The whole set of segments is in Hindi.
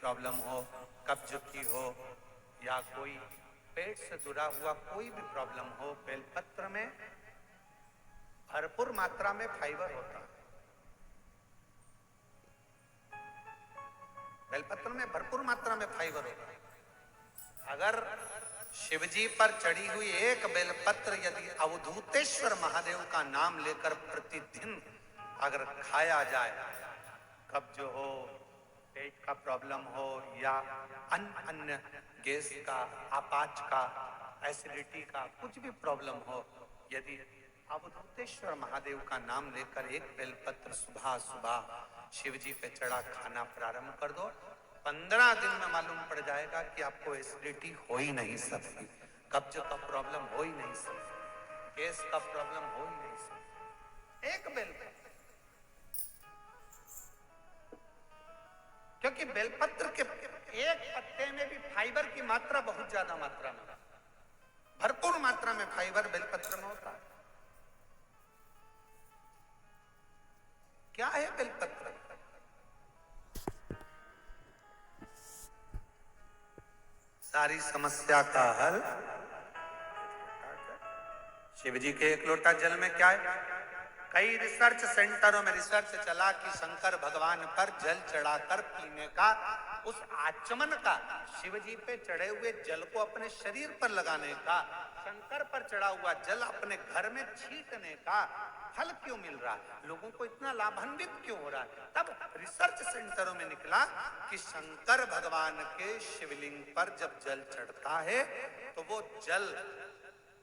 प्रॉब्लम हो, कब्ज की हो या कोई पेट से जुड़ा हुआ कोई भी प्रॉब्लम हो, बेलपत्र में भरपूर मात्रा में फाइबर होता है। बेलपत्र में भरपूर मात्रा में फाइबर होता है। अगर शिवजी पर चढ़ी हुई एक बेलपत्र यदि अवधूतेश्वर महादेव का नाम लेकर प्रतिदिन अगर खाया जाए, कब्ज हो, पेट का प्रॉब्लम हो या अन्य गैस का, अपाच का, एसिडिटी का कुछ भी प्रॉब्लम हो, यदि अवधूतेश्वर महादेव का नाम लेकर एक बेलपत्र सुबह सुबह शिवजी पे चढ़ा खाना प्रारंभ कर दो, 15 दिन में मालूम पड़ जाएगा कि आपको एसिडिटी हो ही नहीं सकती, कब्ज का प्रॉब्लम हो ही नहीं सकती, गैस का प्रॉब्लम हो ही नहीं सकती। एक बेलपत्र, क्योंकि बेलपत्र के एक पत्ते में भी फाइबर की मात्रा बहुत ज्यादा मात्रा में, भरपूर मात्रा में फाइबर बेलपत्र में होता है। क्या है बेलपत्र? सारी समस्या का हल शिवजी के एक लोटा जल में। क्या है? कई रिसर्च सेंटरों में रिसर्च चला कि शंकर भगवान पर जल चढ़ाकर पीने का, उस आचमन का, शिवजी पे चढ़े हुए जल को अपने शरीर पर लगाने का, शंकर पर चढ़ा हुआ जल अपने घर में छींटने का फल क्यों मिल रहा है, लोगों को इतना लाभान्वित क्यों हो रहा है? तब रिसर्च सेंटरों में निकला कि शंकर भगवान के शिवलिंग पर जब जल चढ़ता है तो वो जल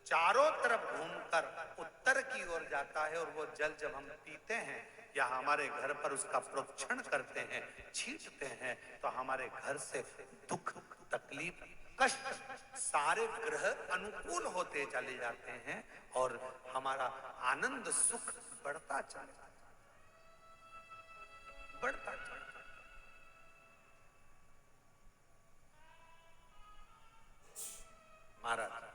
चारों तरफ घूमकर उत्तर की ओर जाता है, और वो जल जब हम पीते हैं या हमारे घर पर उसका प्रोक्षण करते हैं, छींटते हैं, तो हमारे घर से दुख, तकलीफ, कष्ट सारे ग्रह अनुकूल होते चले जाते हैं और हमारा आनंद सुख बढ़ता चला बढ़ता चला। महाराज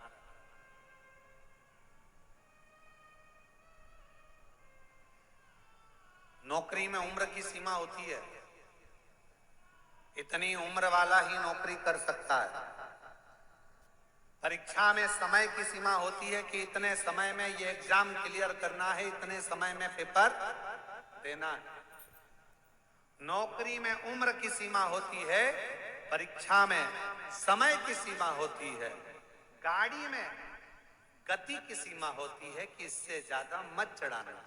नौकरी में उम्र की सीमा होती है, इतनी उम्र वाला ही नौकरी कर सकता है। परीक्षा में समय की सीमा होती है कि इतने समय में ये एग्जाम क्लियर करना है, इतने समय में पेपर देना है। नौकरी में उम्र की सीमा होती है, परीक्षा में समय की सीमा होती है। गाड़ी में गति की सीमा होती है कि इससे ज्यादा मत चढ़ाना।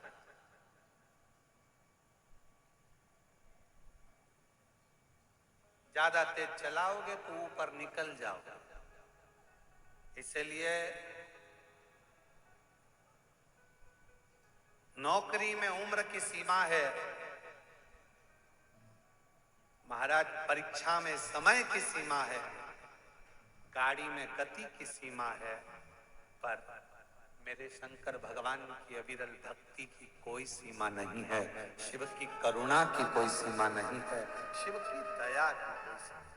ज्यादा तेज चलाओगे तो ऊपर निकल जाओगे। इसलिए नौकरी में उम्र की सीमा है, महाराज परीक्षा में समय की सीमा है, गाड़ी में गति की सीमा है, पर मेरे शंकर भगवान की अविरल भक्ति की कोई सीमा नहीं है, शिव की करुणा की कोई सीमा नहीं है, शिव की दया की कोई सीमा।